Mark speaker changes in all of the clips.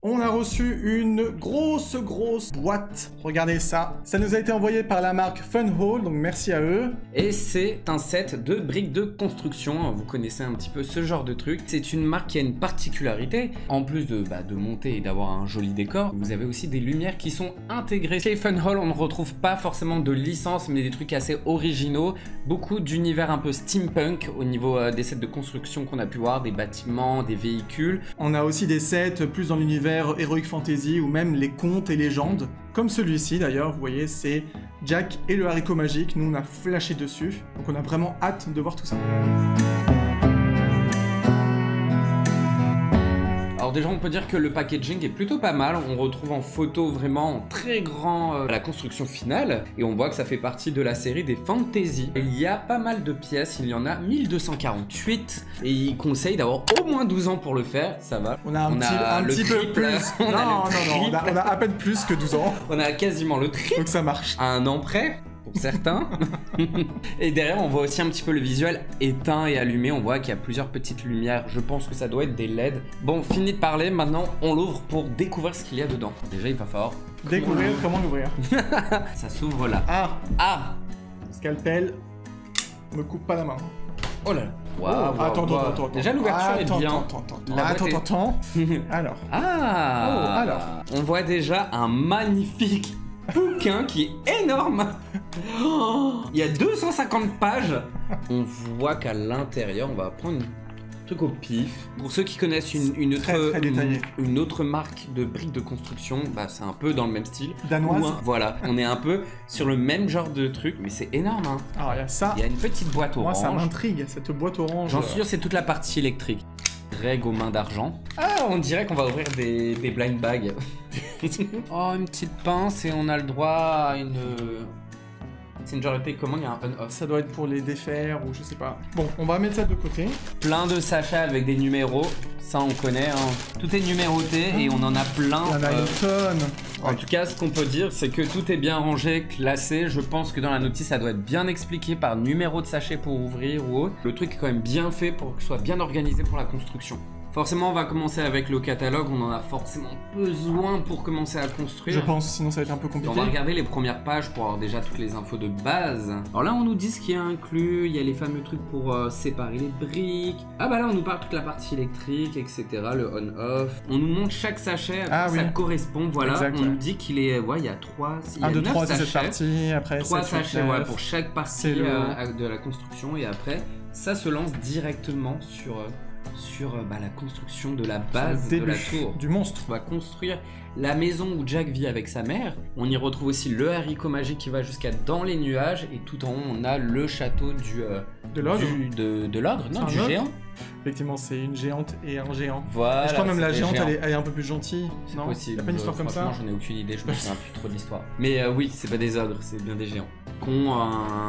Speaker 1: On a reçu une grosse boîte. Regardez ça. Ça nous a été envoyé par la marque Funhaul, donc merci à eux.
Speaker 2: Et c'est un set de briques de construction. Vous connaissez un petit peu ce genre de truc. C'est une marque qui a une particularité. En plus de monter et d'avoir un joli décor, vous avez aussi des lumières qui sont intégrées. Chez Funhaul, on ne retrouve pas forcément de licence, mais des trucs assez originaux. Beaucoup d'univers un peu steampunk au niveau des sets de construction qu'on a pu voir, des bâtiments, des véhicules.
Speaker 1: On a aussi des sets plus dans l'univers Heroic Fantasy ou même les contes et légendes. Comme celui-ci d'ailleurs, vous voyez, c'est Jack et le haricot magique. Nous, on a flashé dessus. Donc on a vraiment hâte de voir tout ça.
Speaker 2: Alors déjà on peut dire que le packaging est plutôt pas mal, on retrouve en photo vraiment en très grand la construction finale et on voit que ça fait partie de la série des fantasy. Il y a pas mal de pièces, il y en a 1248 et il conseille d'avoir au moins 12 ans pour le faire, ça va.
Speaker 1: On a un petit peu plus. Non, on a à peine plus que 12 ans.
Speaker 2: On a quasiment le triple.
Speaker 1: Donc ça marche.
Speaker 2: À un an près. Pour certains. Et derrière, on voit aussi un petit peu le visuel éteint et allumé. On voit qu'il y a plusieurs petites lumières. Je pense que ça doit être des LED. Bon, fini de parler. Maintenant, on l'ouvre pour découvrir ce qu'il y a dedans. Déjà, il va falloir
Speaker 1: découvrir comment l'ouvrir.
Speaker 2: Ça s'ouvre là.
Speaker 1: Ah. Scalpel. Me coupe pas la main.
Speaker 2: Oh là là. Wow,
Speaker 1: attends.
Speaker 2: Déjà, l'ouverture est bien.
Speaker 1: Attends. Alors.
Speaker 2: Alors. On voit déjà un magnifique bouquin qui est énorme. Il y a 250 pages. On voit qu'à l'intérieur, on va prendre un truc au pif. Pour ceux qui connaissent une autre marque de briques de construction, c'est un peu dans le même style.
Speaker 1: Danoise.
Speaker 2: Voilà, on est un peu sur le même genre de truc, mais c'est énorme. Hein.
Speaker 1: Alors il y a ça.
Speaker 2: Il y a une petite boîte orange.
Speaker 1: Moi ça m'intrigue, cette boîte orange.
Speaker 2: J'en suis sûr, c'est toute la partie électrique. Règle aux mains d'argent. Ah, on dirait qu'on va ouvrir des blind bags. Oh, une petite pince et on a le droit à une... C'est une genre de télécommande, il y a un on-off.
Speaker 1: Ça doit être pour les défaire ou je sais pas. Bon, on va mettre ça de côté.
Speaker 2: Plein de sachets avec des numéros, ça on connaît. Hein. Tout est numéroté et on en a plein.
Speaker 1: Il y en a une tonne.
Speaker 2: En tout cas, ce qu'on peut dire, c'est que tout est bien rangé, classé. Je pense que dans la notice, ça doit être bien expliqué par numéro de sachet pour ouvrir ou autre. Le truc est quand même bien fait pour que ce soit bien organisé pour la construction. Forcément, on va commencer avec le catalogue, on en a forcément besoin pour commencer à construire.
Speaker 1: Je pense, sinon ça va être un peu compliqué.
Speaker 2: On va regarder les premières pages pour avoir déjà toutes les infos de base. Alors là, on nous dit ce qui est inclus, il y a les fameux trucs pour séparer les briques. Ah bah là, on nous parle toute la partie électrique, etc., le on-off. On nous montre chaque sachet, à quoi ça correspond, voilà. Exact, on nous dit qu'il est, il y a 3, il y a 9 sachets. Cette partie, après 3 sachets, pour chaque partie de la construction, et après, ça se lance directement sur la construction de la base de la tour.
Speaker 1: Du monstre.
Speaker 2: On va construire la maison où Jack vit avec sa mère. On y retrouve aussi le haricot magique qui va jusqu'à dans les nuages. Et tout en haut, on a le château de l'ogre. De l'ogre, non, du géant.
Speaker 1: Effectivement, c'est une géante et un géant.
Speaker 2: Voilà.
Speaker 1: Et je crois même la géante, elle est un peu plus gentille.
Speaker 2: C'est possible.
Speaker 1: Il n'y a pas une histoire comme ça.
Speaker 2: J'en ai aucune idée, je me souviens plus trop de l'histoire. Mais oui, c'est pas des ogres, c'est bien des géants. Qui ont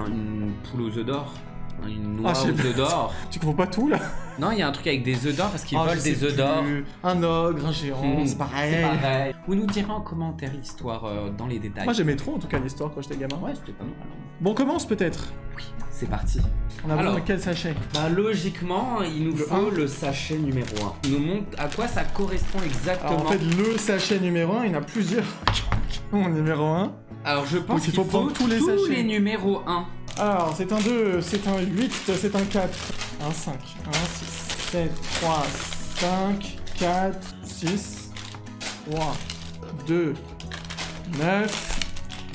Speaker 2: une poule aux œufs d'or. Une noix aux œufs d'or.
Speaker 1: Tu comprends pas tout là?
Speaker 2: Non, il y a un truc avec des œufs d'or parce qu'ils volent des œufs d'or.
Speaker 1: Un ogre, un géant, c'est pareil.
Speaker 2: Vous nous direz en commentaire l'histoire dans les détails.
Speaker 1: Moi j'aimais trop en tout cas l'histoire quand j'étais gamin.
Speaker 2: Ouais, c'était pas mal.
Speaker 1: Bon, on commence peut-être.
Speaker 2: Oui, c'est parti.
Speaker 1: On a besoin de quel sachet?
Speaker 2: Logiquement, il nous faut le sachet numéro 1. Il nous montre à quoi ça correspond exactement.
Speaker 1: Alors, en fait, le sachet numéro 1, il y en a plusieurs qui ont numéro 1.
Speaker 2: Alors je pense qu'il faut prendre tous les numéros 1.
Speaker 1: Alors, c'est un 2, c'est un 8, c'est un 4, un 5, un 6, 7, 3, 5, 4, 6, 3, 2, 9,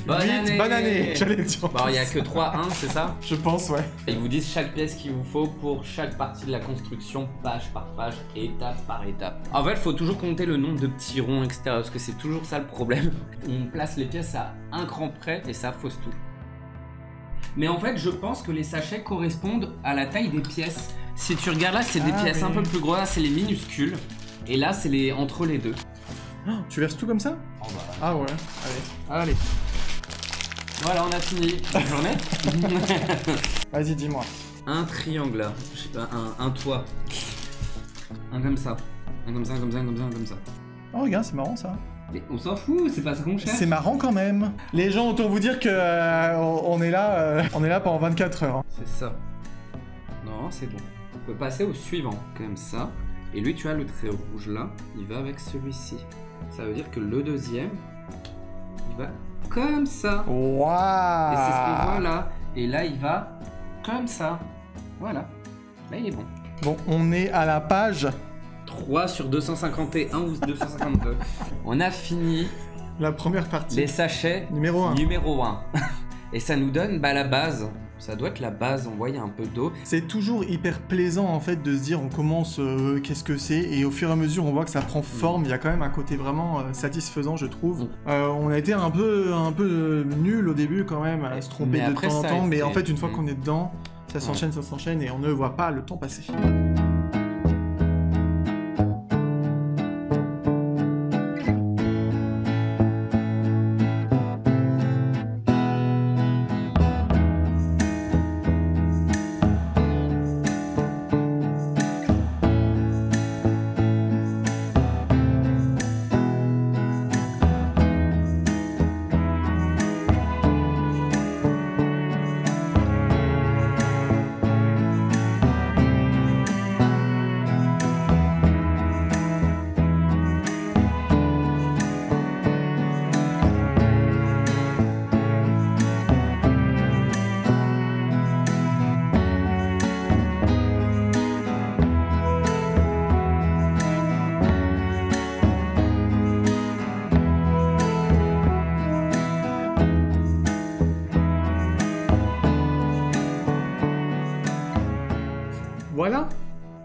Speaker 2: Bonne
Speaker 1: 8,
Speaker 2: année.
Speaker 1: Bonne année, j'allais dire.
Speaker 2: Bon, il n'y a que 3 1, c'est ça?
Speaker 1: Je pense, ouais.
Speaker 2: Ils vous disent chaque pièce qu'il vous faut pour chaque partie de la construction, page par page, étape par étape. En fait, il faut toujours compter le nombre de petits ronds, etc. Parce que c'est toujours ça le problème. On place les pièces à un cran près et ça fausse tout. Mais en fait, je pense que les sachets correspondent à la taille des pièces. Si tu regardes là, c'est des pièces un peu plus grosses, c'est les minuscules. Et là, c'est les entre les deux.
Speaker 1: Oh, tu verses tout comme ça? Ah ouais, allez.
Speaker 2: Voilà, on a fini. Bonne journée.
Speaker 1: Vas-y, dis-moi.
Speaker 2: Un triangle là, je sais pas, un toit. Un comme ça. Un comme ça, un comme ça, un comme ça, un comme ça.
Speaker 1: Oh, regarde, c'est marrant ça.
Speaker 2: Mais on s'en fout, c'est pas ça qu'on cherche.
Speaker 1: C'est marrant quand même. Les gens, autant vous dire que on est là pendant 24 heures. Hein.
Speaker 2: C'est ça. Non, c'est bon. On peut passer au suivant, comme ça. Et lui, tu as le trait rouge là, il va avec celui-ci. ça veut dire que le deuxième, il va comme ça.
Speaker 1: Waouh!
Speaker 2: Et c'est ce qu'on voit là. Et là, il va comme ça. Voilà. Là, il est bon.
Speaker 1: Bon, on est à la page
Speaker 2: 3 sur 251 ou 252. On a fini
Speaker 1: la première partie.
Speaker 2: les sachets
Speaker 1: Numéro 1.
Speaker 2: numéro 1. Et ça nous donne la base. Ça doit être la base, on voit il y a un peu d'eau.
Speaker 1: C'est toujours hyper plaisant en fait de se dire on commence qu'est-ce que c'est et au fur et à mesure on voit que ça prend forme, il y a quand même un côté vraiment satisfaisant je trouve. On a été un peu nul au début quand même à se tromper de temps en temps, mais en fait une fois qu'on est dedans, ça s'enchaîne et on ne voit pas le temps passer.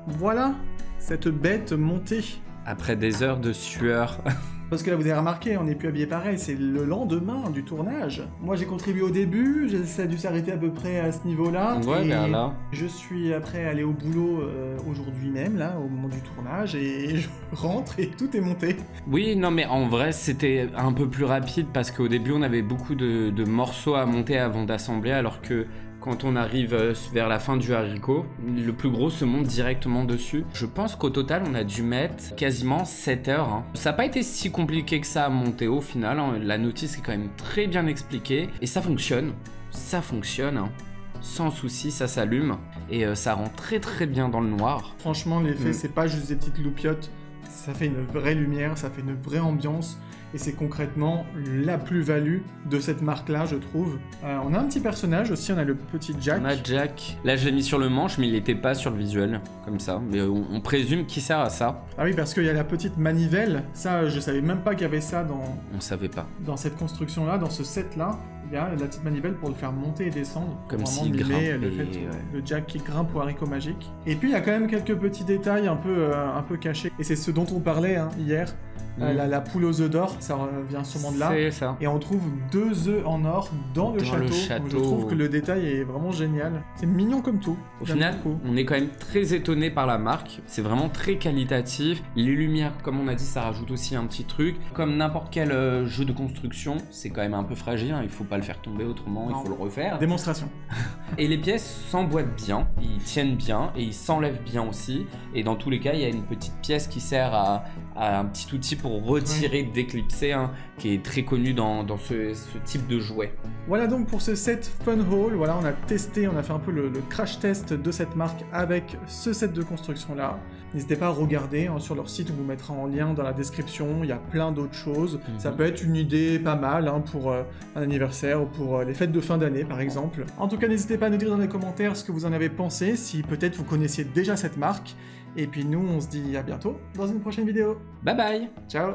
Speaker 1: Voilà cette bête montée.
Speaker 2: Après des heures de sueur.
Speaker 1: Parce que là, vous avez remarqué, on n'est plus habillé pareil, c'est le lendemain du tournage. Moi, j'ai contribué au début, ça a dû s'arrêter à peu près à ce niveau-là.
Speaker 2: Ouais, vers là.
Speaker 1: Je suis après allé au boulot aujourd'hui même, là, au moment du tournage, et je rentre et tout est monté.
Speaker 2: Oui, non, mais en vrai, c'était un peu plus rapide parce qu'au début, on avait beaucoup de morceaux à monter avant d'assembler, alors que quand on arrive vers la fin du haricot, le plus gros se monte directement dessus. Je pense qu'au total, on a dû mettre quasiment 7 heures. Hein. Ça n'a pas été si compliqué que ça à monter au final. Hein. La notice est quand même très bien expliquée. Et ça fonctionne. Ça fonctionne. Hein. Sans souci, ça s'allume. Et ça rend très très bien dans le noir.
Speaker 1: Franchement, l'effet, c'est pas juste des petites loupiottes. Ça fait une vraie lumière, ça fait une vraie ambiance. Et c'est concrètement la plus-value de cette marque-là, je trouve. On a un petit personnage aussi, on a le petit Jack.
Speaker 2: On a Jack. Là, je l'ai mis sur le manche, mais il n'était pas sur le visuel, comme ça. Mais on présume qu'il sert à ça.
Speaker 1: Ah oui, parce qu'il y a la petite manivelle. Ça, je savais même pas qu'il y avait ça dans...
Speaker 2: On savait pas.
Speaker 1: Dans cette construction-là, dans ce set-là, il y a la petite manivelle pour le faire monter et descendre.
Speaker 2: Comme s'il grimpe.
Speaker 1: Le Jack qui grimpe au haricot magique. Et puis, il y a quand même quelques petits détails un peu cachés. Et c'est ce dont on parlait hier. La poule aux œufs d'or, ça vient sûrement de là.
Speaker 2: C'est ça.
Speaker 1: Et on trouve 2 œufs en or dans le château. Donc je trouve que le détail est vraiment génial. C'est mignon comme tout.
Speaker 2: Au final, on est quand même très étonné par la marque. C'est vraiment très qualitatif. Les lumières, comme on a dit, ça rajoute aussi un petit truc. Comme n'importe quel jeu de construction, c'est quand même un peu fragile. Hein. Il faut pas le faire tomber autrement, il faut le refaire.
Speaker 1: Démonstration.
Speaker 2: Et les pièces s'emboîtent bien, ils tiennent bien et ils s'enlèvent bien aussi. Et dans tous les cas, il y a une petite pièce qui sert à un petit outil pour retirer, déclipser, hein, qui est très connu dans ce type de jouet.
Speaker 1: Voilà donc pour ce set Fun Haul. Voilà, on a testé, on a fait un peu le crash test de cette marque avec ce set de construction là. N'hésitez pas à regarder hein, sur leur site, on vous mettra en lien dans la description, il y a plein d'autres choses. Ça peut être une idée pas mal hein, pour un anniversaire ou pour les fêtes de fin d'année par exemple. En tout cas, n'hésitez pas à nous dire dans les commentaires ce que vous en avez pensé, si peut-être vous connaissiez déjà cette marque. Et puis nous, on se dit à bientôt dans une prochaine vidéo.
Speaker 2: Bye bye.
Speaker 1: Ciao.